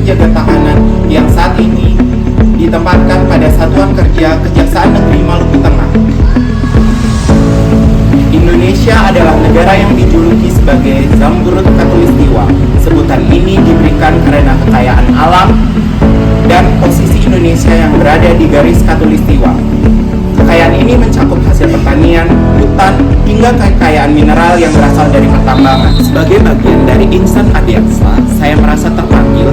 penjaga tahanan yang saat ini ditempatkan pada Satuan Kerja Kejaksaan Negeri Maluku Tengah. Indonesia adalah negara yang dijuluki sebagai Zamrud Khatulistiwa. Sebutan ini diberikan karena kekayaan alam dan posisi Indonesia yang berada di garis khatulistiwa. Kekayaan ini mencakup hasil pertanian, hutan, hingga kekayaan mineral yang berasal dari pertambangan. Sebagai bagian dari Insan Adiaksa, saya merasa terpanggil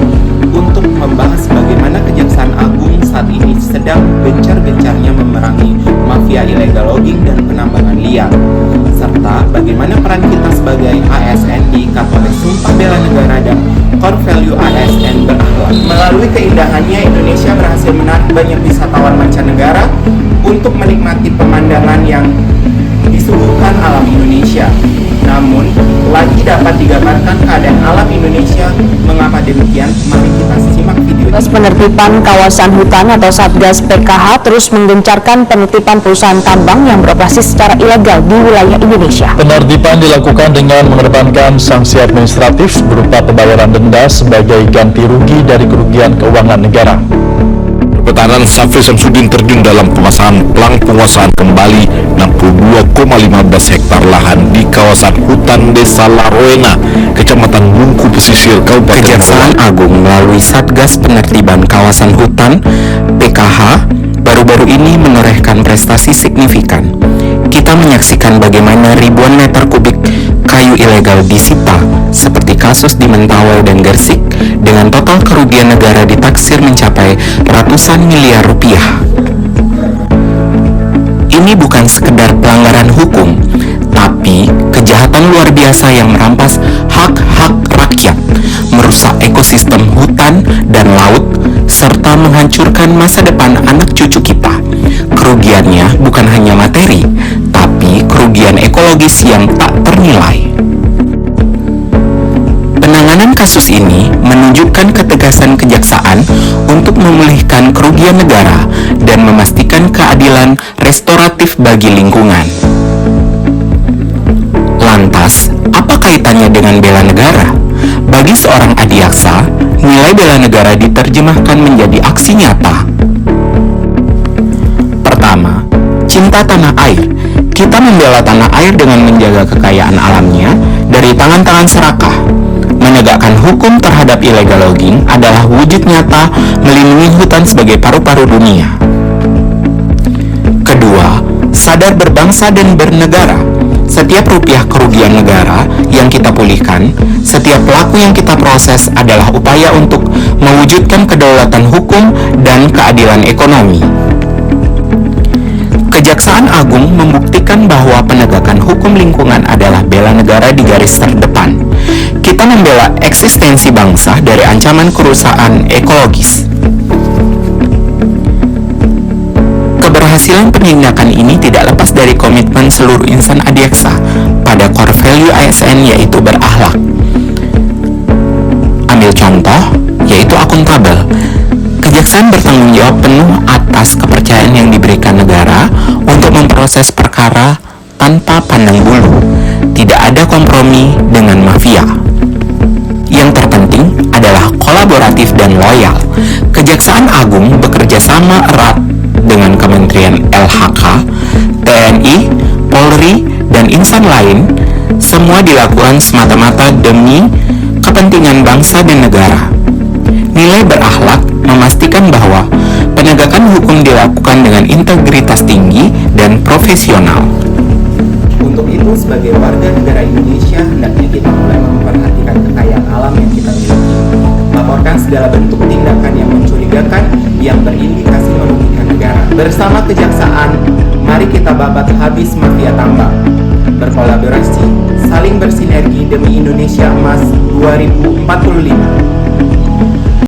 untuk membahas bagaimana Kejaksaan Agung saat ini sedang gencar-gencarnya memerangi mafia illegal logging dan penambangan liar, serta bagaimana peran kita sebagai ASN diikat oleh Sumpah Bela Negara dan Core Value ASN berakhlak. Melalui keindahannya, Indonesia berhasil menarik banyak wisatawan mancanegara untuk menikmati pemandangan yang disuguhkan alam Indonesia. Namun, lagi dapat digambarkan keadaan alam Indonesia. Mengapa demikian? Mari kita simak video. Satgas Penertiban Kawasan Hutan atau Satgas PKH terus menggencarkan penertiban perusahaan tambang yang beroperasi secara ilegal di wilayah Indonesia. Penertiban dilakukan dengan mengedepankan sanksi administratif berupa pembayaran denda sebagai ganti rugi dari kerugian keuangan negara. Pertahanan Syafri Samsudin terjun dalam pemasangan pelang penguasaan kembali 62,15 hektar lahan di kawasan hutan Desa Laroena, Kecamatan Bungku Pesisir, Kabupaten Kejaksaan Agung melalui Satgas Penertiban Kawasan Hutan (PKH) baru-baru ini menorehkan prestasi signifikan. Kita menyaksikan bagaimana ribuan meter kubik kayu ilegal disita, seperti kasus di Mentawai dan Gersik, dengan total kerugian negara ditaksir mencapai ratusan miliar rupiah. Ini bukan sekedar pelanggaran hukum, tapi kejahatan luar biasa yang merampas hak-hak rakyat, merusak ekosistem hutan dan laut, serta menghancurkan masa depan anak cucu kita. Kerugiannya bukan hanya materi, tapi kerugian ekologis yang tak ternilai. Penanganan kasus ini menunjukkan ketegasan kejaksaan untuk memulihkan kerugian negara dan memastikan keadilan restoratif bagi lingkungan. Lantas, apa kaitannya dengan bela negara? Bagi seorang adiaksa, nilai bela negara diterjemahkan menjadi aksi nyata. Pertama, cinta tanah air. Kita membela tanah air dengan menjaga kekayaan alamnya dari tangan-tangan serakah. Menegakkan hukum terhadap illegal logging adalah wujud nyata melindungi hutan sebagai paru-paru dunia. Kedua, sadar berbangsa dan bernegara. Setiap rupiah kerugian negara yang kita pulihkan, setiap pelaku yang kita proses adalah upaya untuk mewujudkan kedaulatan hukum dan keadilan ekonomi. Kejaksaan Agung membuktikan bahwa penegakan hukum lingkungan adalah bela negara di garis terdepan. Kita membela eksistensi bangsa dari ancaman kerusakan ekologis. Keberhasilan penindakan ini tidak lepas dari komitmen seluruh insan adiaksa pada core value ASN, yaitu berakhlak. Ambil contoh, yaitu akuntabel. Kejaksaan bertanggung jawab penuh atas kepercayaan yang diberikan negara untuk memproses perkara tanpa pandang bulu. Tidak ada kompromi dengan mafia. Yang terpenting adalah kolaboratif dan loyal. Kejaksaan Agung bekerja sama erat dengan Kementerian LHK, TNI, Polri, dan insan lain. Semua dilakukan semata-mata demi kepentingan bangsa dan negara. Nilai berakhlak memastikan bahwa penegakan hukum dilakukan dengan integritas tinggi dan profesional. Untuk itu, sebagai warga negara Indonesia, hendaknya kita mulai memperhatikan kekayaan alam yang kita miliki. Laporkan segala bentuk tindakan yang mencurigakan yang berindikasi merugikan negara. Bersama kejaksaan, mari kita babat habis mafia tambang. Berkolaborasi, saling bersinergi demi Indonesia Emas 2045.